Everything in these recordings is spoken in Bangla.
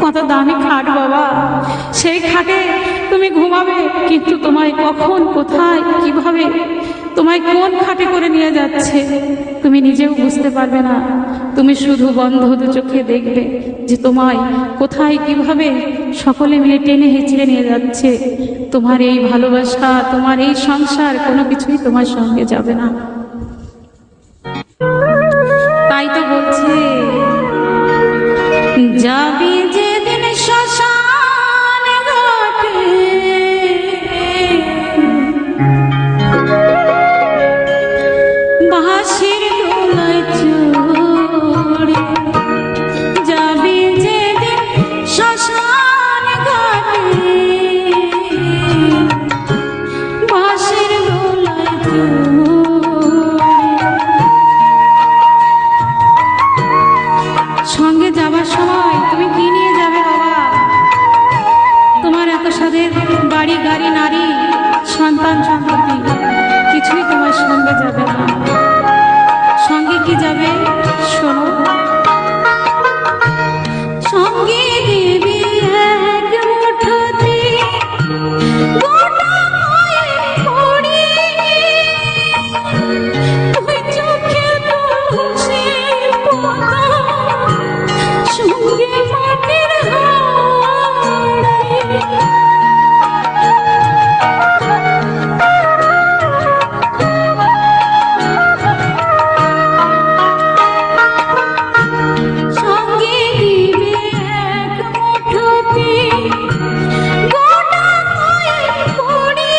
কত দামি খাট বাবা, সেই খাটে তুমি ঘুমাবে, কিন্তু তোমায় কখন কোথায় কিভাবে তোমায় কোন খাটে করে নিয়ে যাচ্ছে তুমি নিজেও বুঝতে পারবে না। তুমি শুধু বন্ধ দু চোখে দেখবে যে তোমায় কোথায় কিভাবে সকলে মিলে টেনে হেঁচড়ে নিয়ে যাচ্ছে। তোমার এই ভালোবাসা, তোমার এই সংসার কোনো কিছুই তোমার সঙ্গে যাবে না। তাই তো বলছে, যাবি যেদিন শ্মশান ঘাটে, বাঁশির দোলায় চড়ে, যাবি যেদিন শ্মশান ঘাটে, বাঁশির দোলায় চড়ে। সঙ্গে যাবার সময় তুমি কি নিয়ে যাবে বাবা? তোমার এত সাদের বাড়ি গাড়ি নারী সন্তান সন্ততি কিছুই তোমার সঙ্গে যাবে না। সঙ্গে কি যাবে শোনো, সঙ্গে দেবী এক মুঠোতে গোটা মায়ের খড়ি, তুই চোখে তুলসীর পাতা, সঙ্গে মাটির হাড়ি। সঙ্গে দিবে এক মুঠোতে গোটা মায়ের খড়ি,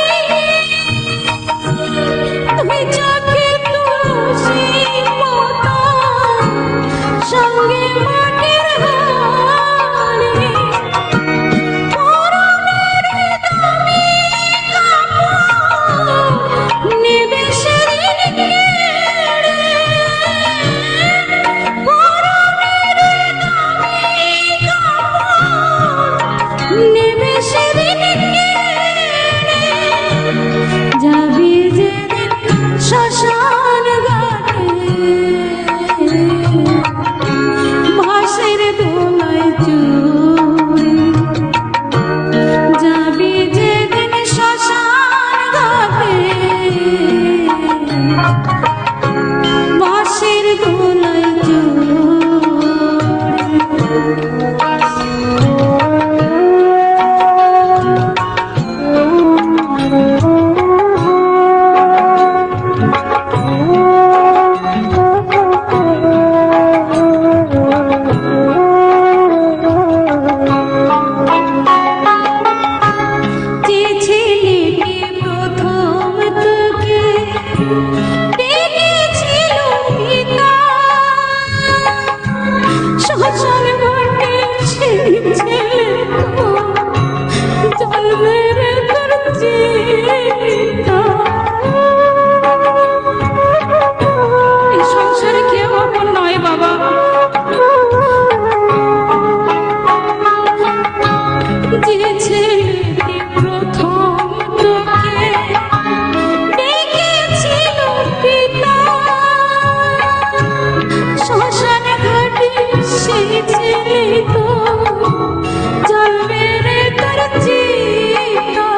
তুই চোখে তুলসীর পাতা, সঙ্গে মাটির হাড়ি। পরনের দামি কাপড় নেবে সেদিন কেড়ে, পরনের দামি কাপড় নেবে সেদিন কেড়ে, যাবি যেদিন শ্মশান ঘাটে, বাঁশির দোলায় চড়ে, যাবি যেদিন শ্মশান ঘাটে, বাঁশির দোলায় চড়ে। যে ছেলেটি প্রথম তোকে ডেকেছিল পিতা, শ্মশান ঘাটে সেই ছেলে তো জ্বলবে রে তোর চিতা। এই সংসারে কেউ আপন নয় বাবা, যে ছেলেটি প্রথম তোকে ডেকেছিল পিতা, শ্মশান ঘাটে সেই ছেলে তো জ্বলবে রে তোর চিতা।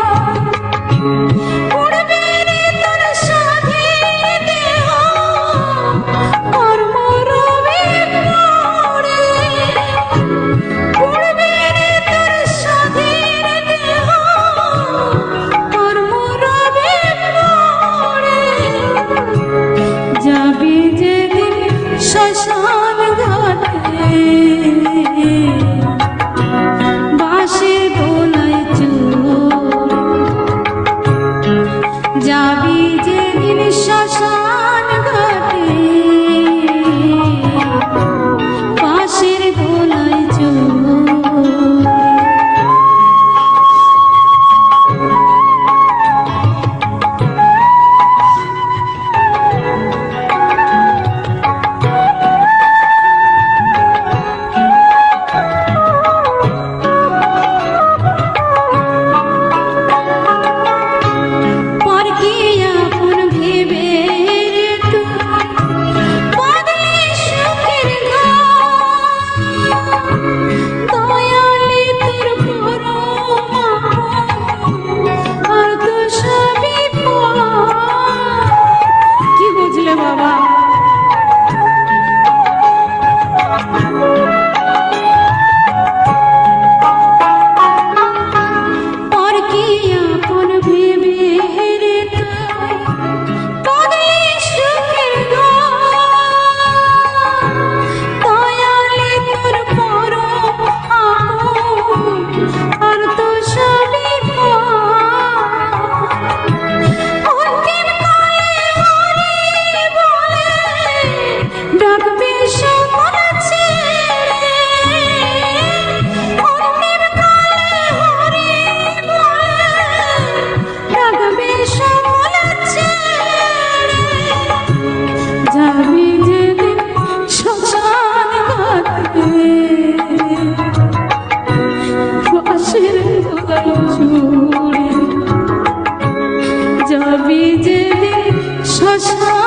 উড়বে রে তোর স্বাধীন দেহ, কর্ম রবে পড়ে, উড়বে রে তোর স্বাধীন দেহ, কর্ম রবে পড়ে, যাবি যেদিন শ্মশান ঘাটে, বাঁশির দোলায় চড়ে, যাবি যেদিন শ্মশান ঘাটে, বাঁশির দোলায় চড়ে। যেদিন শ্মশান